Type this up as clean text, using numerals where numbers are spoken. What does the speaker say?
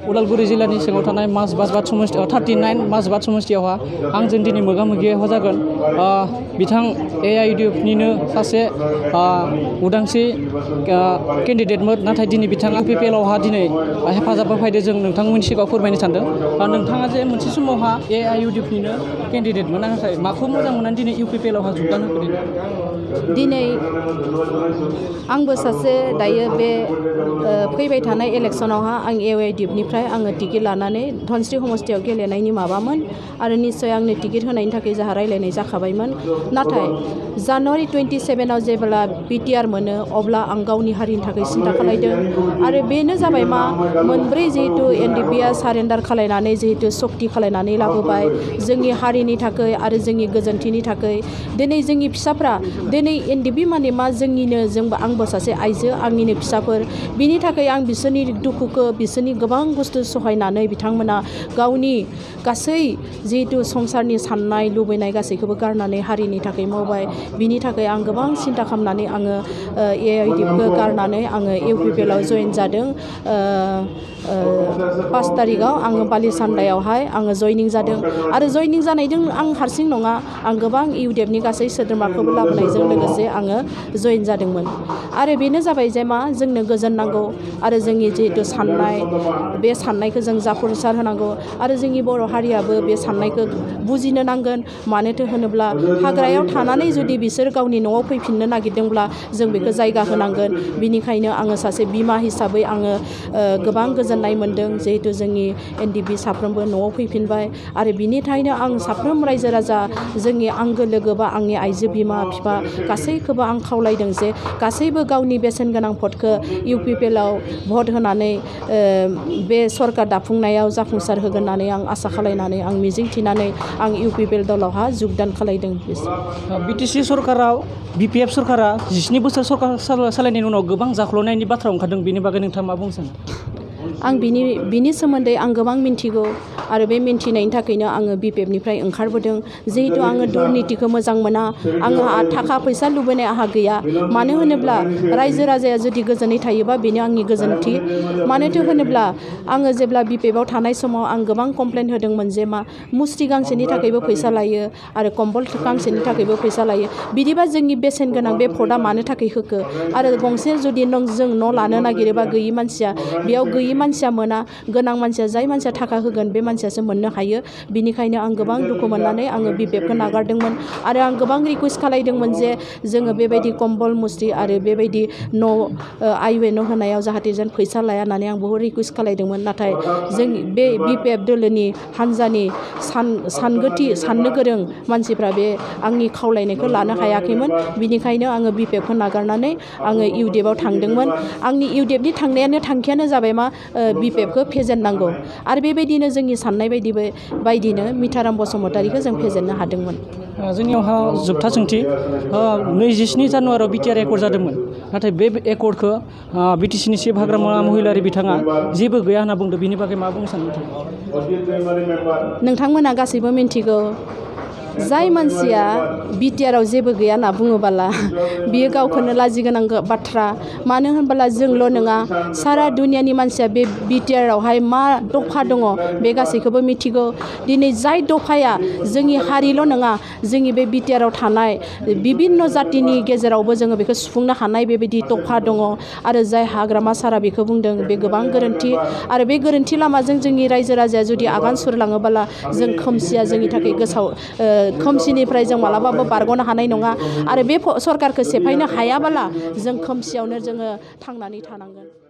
उदालगुरि जिल्लानि सिङाव थानाय माजबाद समस्थियाव 39 माजबाद समस्थियावहा आंजों दिनै मोगा-मोगि जागोन बिथां AIUDF निनो सासे उदांस्रि केन्डिडेटमोन नाथाय दिनै बिथाङा UPPL आवहा दिनै हेफाजाब होफैदों जों नोंथांमोननि सिगाङाव फोरमायनो सानदों नोंथाङा जे मोनसे समावहा AIUDF निनो केन्डिडेटमोन नाथाय माखौ मोजां मोननानै दिनै UPPL आवहा जुगदान होफैदों दिनै आंबो सासे दायो बे फैबाय थानाय इलेक्सनावहा आं AIUDF निफ्राय आङो टिकेट लानानै धनस्री समस्थियाव गेलेनायनि माबामोन आरो निश्चय आंनो टिकेट होनायनि थाखाय जोंहा रायलायनाय जाखाबायमोन नाथाय जानुवारि 27 आव जेब्ला BTR मोनो अब्ला आं गावनि हारिनि थाखाय सिन्था खालायदों आरो बेनो जाबाय मा मोनब्रै जिहेतु NDPआ सारेन्डार खालायनानै जिहेतु सक्ति खालायनानै लाबोबाय जोंनि हारिनि थाखाय आरो जोंनि गोजोनथिनि थाखाय दिनै जोंनि फिसाफ्रा दिनै NDP माने मा जोंनिनो आंबो सासे आइजो आंनिनो फिसाफोर बिनि थाखाय आं बिसोरनि दुखुखौ बिसोरनि गोबां बुस्थु सहायनानै बिथांमोना गावनि गासै जिहेतु संसारनि साननाय लुबैनाय गासैखौबो गारनानै हारिनि थाखाय मावबाय बिनि थाखाय आं गोबां सिन्था खालामनानै आङो AIUDFखौ गारनानै आङो UPPL आव जइन जादों 5 तारिखआव आङो बालिसान्दायावहाय आङो जइनिं जादों आरो जइनिं जानायजों आं हारसिं नङा आं गोबां UDFनि गासै सोद्रोमाखौबो लाबोनायजों लोगोसे आङो जइन जादोंमोन आरो बेनो जाबाय जे मा जोंनो गोजोन नांगौ आरो जोंनि जिहेतु साननाय बे साननायखौ जों जाफुंसार होनांगौ आरो जोंनि बर' हारियाबो बे साननायखौ बुजिनो नांगोन मानोथो होनोब्ला हाग्रायाव थानानै जुदि बिसोर गावनि न'आव फैफिननो नागिरदोंब्ला जों बेखौ जायगा होनांगोन बिनिखायनो आङो सासे बिमा हिसाबै आङो गोबां गोजोननाय मोनदों जिहेतु जोंनि NDP साफ्रोमबो न'आव फैफिनबाय आरो बिनिखायनो आं साफ्रोम रायजो राजा जोंनि आंगो लोगो बा आंनि आइजो बिमा बिफा गासैखौबो आं खावलायदों जे गासैबो गावनि बेसेन गोनां भटखौ UPPL आव भट होनानै बे सरकार दाफुंनायाव जाफुंसार होगोन होननानै आं आसा खालायनानै आं मिजिं थिनानै आं UPPL दलावहा जुगदान खालायदों BTC सरकाराव BPF सरकारा 19 बोसोर सरकार सालायनायनि उनाव गोबां जाख्ल'नायनि बाथ्रा ओंखारदों बेनि बागै नोंथाङा मा बुंनो सानो आं बिनि सोमोन्दै आं गोबां मिन्थिगौ आरो बे मिन्थिनायनि थाखायनो आङो BPF निफ्राय ओंखारबोदों जिहेतु आङो दुर्नितिखौ मोजां मोना आङो थाखा फैसा लुबैनाय आहा गैया मानो होनोब्ला रायजो राजाया जुदि गोजोनै थायोबा बेनो आंनि गोजोनथि मानोथो होनोब्ला आङो जेब्ला BPF आव थानाय समाव आं गोबां कमप्लेन होदोंमोन जे मा मुस्रि गांसेनि थाखायबो फैसा लायो आरो कम्बल गांसेनि थाखायबो फैसा लायो बिदिबा जोंनि बेसेन गोनां बे भटआ मानो थाखाय होखो आरो गंसे जुदि जों न' लानो नागिरोबा गैयि मानसिया बेयाव गैयि मानसिया मोना गोनां मानसिया जाय मानसिया थाखा होगोन बे मानसियासो मोननो हायो बिनिखायनो आं गोबां दुखु मोननानै आङो BPFखौ नागारदोंमोन आरो आं गोबां रिक्वेस्ट खालायदोंमोन जे जोङो बेबायदि कम्बल मुस्रि आरो बेबायदि न' आइवे न' होनायाव जाहाथे जेन फैसा लाया होननानै आं बहुद रिक्वेस्ट खालायदोंमोन नाथाय जों बे BPF दोलोनि हान्जानि साननो गोरों मानसिफ्रा बे आंनि खावलायनायखौ लानो हायाखैमोन बिनिखायनो आङो BPFखौ नागारनानै आङो UDF आव थांदोंमोन आंनि UDFनि थांखियानो जाबाय मा BPFखौ फेजेननांगौ आरो बेबायदिनो जोंनि साननाय बायदिनो मिथाराम बसुमतारीखौ जों फेजेननो हादोंमोन जोंनियावहा जोबथा सोंथि 27 जानुवारियाव BTR एकर्ड जादोंमोन नाथाय बे एकर्डखौ BTCनि चिफ हाग्रामा महिलारि बिथाङा जेबो गैया होनना बुंदों बिनि बागै मा बुंनो सानो नोंथांमोना गासैबो मिन्थिगौ जाय मानसिया BTR आव जेबो गैया होनना बुङोबोला बियो गावखौनो लाजिगोनां बाथ्रा मानो होनबोला जोंल' नङा सारा दुनियानि मानसिया बे BTR आवहाय मा दफा दङ बे गासैखौबो मिथिगौ दिनै जाय दफाया जोंनि हारिल' नङा जोंनि बे BTR आव थानाय बिभिन्न जातिनि गेजेरावबो जोङो बेखौ सुफुंनो हानाय बेबायदि दफा दङ आरो जाय हाग्रामा सारा बेखौ बुंदों बे गोबां गोरोन्थि आरो बे गोरोन्थि लामाजों जोंनि रायजो राजाया जुदि आगान सुरलाङोबोला जों खोमसिया जोंनि थाखाय खोमसिनिफ्राय जों मालाबाबो बारग'नो हानाय नङा आरो बे सरकारखौ सेफायनो हायाबोला जों खोमसियावनो जोङो थांनानै थानांगोन